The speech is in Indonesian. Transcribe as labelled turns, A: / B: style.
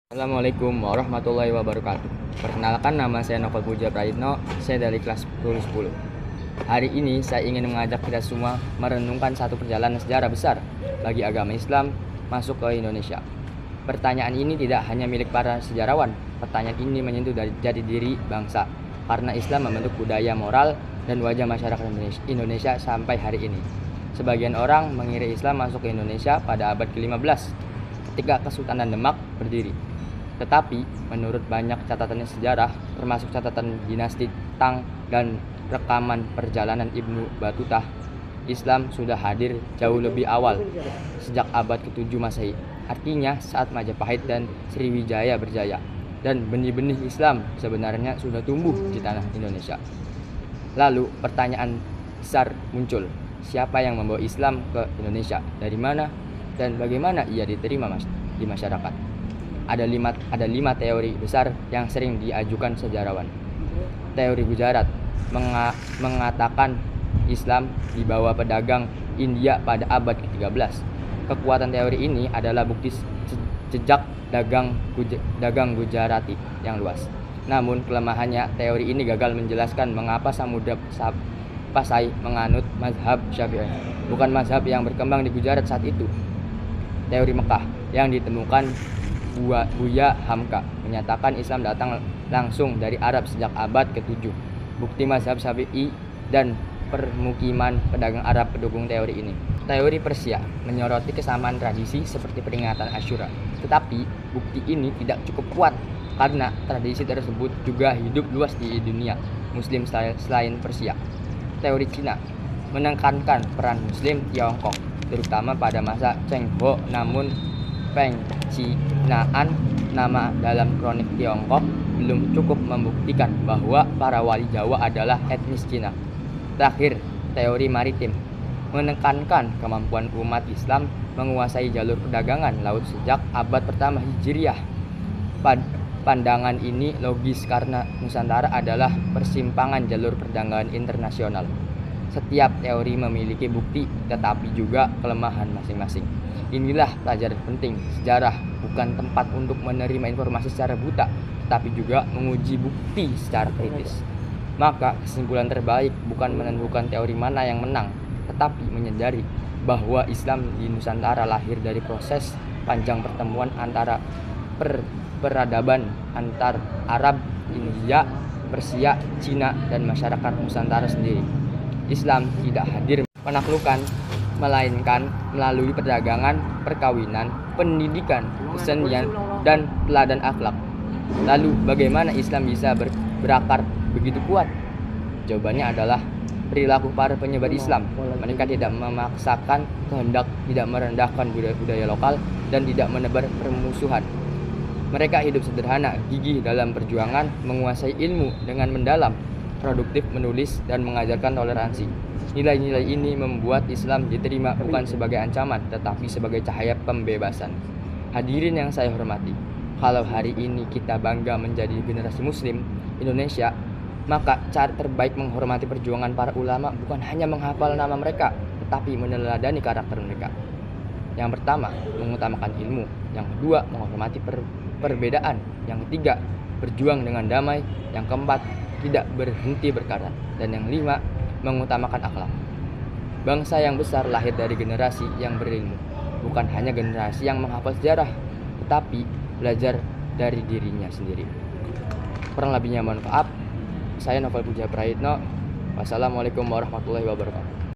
A: Assalamualaikum warahmatullahi wabarakatuh. Perkenalkan, nama saya Novel Puja Prayitno, saya dari kelas 10. Hari ini saya ingin mengajak kita semua merenungkan satu perjalanan sejarah besar bagi agama Islam masuk ke Indonesia. Pertanyaan ini tidak hanya milik para sejarawan. Pertanyaan ini menyentuh dari jati diri bangsa, karena Islam membentuk budaya, moral, dan wajah masyarakat Indonesia sampai hari ini. Sebagian orang mengira Islam masuk ke Indonesia pada abad ke-15 ketika Kesultanan Demak berdiri. Tetapi menurut banyak catatan sejarah, termasuk catatan dinasti Tang dan rekaman perjalanan Ibnu Battuta, Islam sudah hadir jauh lebih awal, sejak abad ke-7 Masehi. Artinya saat Majapahit dan Sriwijaya berjaya, dan benih-benih Islam sebenarnya sudah tumbuh di tanah Indonesia. Lalu pertanyaan besar muncul, siapa yang membawa Islam ke Indonesia? Dari mana? Dan bagaimana ia diterima di masyarakat? Ada lima teori besar yang sering diajukan sejarawan. Teori Gujarat mengatakan Islam dibawa pedagang India pada abad ke-13. Kekuatan teori ini adalah bukti jejak dagang Gujarati yang luas. Namun kelemahannya, teori ini gagal menjelaskan mengapa Samudra Pasai menganut mazhab Syafi'i, bukan mazhab yang berkembang di Gujarat saat itu. Teori Mekah yang ditemukan Buya Hamka menyatakan Islam datang langsung dari Arab sejak abad ke-7. Bukti mazhab Syafi'i dan permukiman pedagang Arab pendukung teori ini. Teori Persia menyoroti kesamaan tradisi seperti peringatan Asyura. Tetapi bukti ini tidak cukup kuat karena tradisi tersebut juga hidup luas di dunia Muslim selain Persia. Teori Cina menekankan peran Muslim Tiongkok terutama pada masa Cheng Ho, namun Pengcinaan nama dalam kronik Tiongkok belum cukup membuktikan bahwa para wali Jawa adalah etnis Cina. Terakhir, teori maritim menekankan kemampuan umat Islam menguasai jalur perdagangan laut sejak abad pertama Hijriah. Pandangan ini logis karena Nusantara adalah persimpangan jalur perdagangan internasional. Setiap teori memiliki bukti tetapi juga kelemahan masing-masing. Inilah pelajaran penting. Sejarah bukan tempat untuk menerima informasi secara buta, tapi juga menguji bukti secara kritis. Maka kesimpulan terbaik bukan menentukan teori mana yang menang, tetapi menyadari bahwa Islam di Nusantara lahir dari proses panjang pertemuan antara peradaban antar Arab, India, Persia, Cina, dan masyarakat Nusantara sendiri. Islam tidak hadir menaklukkan, melainkan melalui perdagangan, perkawinan, pendidikan, kesenian, dan teladan akhlak. Lalu bagaimana Islam bisa berakar begitu kuat? Jawabannya adalah perilaku para penyebar Islam. Mereka tidak memaksakan kehendak, tidak merendahkan budaya lokal, dan tidak menebar permusuhan. Mereka hidup sederhana, gigih dalam perjuangan, menguasai ilmu dengan mendalam, produktif menulis, dan mengajarkan toleransi. Nilai-nilai ini membuat Islam diterima bukan sebagai ancaman, tetapi sebagai cahaya pembebasan. Hadirin yang saya hormati, kalau hari ini kita bangga menjadi generasi Muslim Indonesia, maka cara terbaik menghormati perjuangan para ulama bukan hanya menghafal nama mereka, tetapi meneladani karakter mereka. Yang pertama, mengutamakan ilmu. Yang kedua, menghormati perbedaan. Yang ketiga, berjuang dengan damai. Yang keempat, tidak berhenti berkarya. Dan yang lima, mengutamakan akhlak. Bangsa yang besar lahir dari generasi yang berilmu, bukan hanya generasi yang menghafal sejarah, tetapi belajar dari dirinya sendiri. Kurang lebihnya mohon maaf. Saya Novel Puja Prayitno. Wassalamualaikum warahmatullahi wabarakatuh.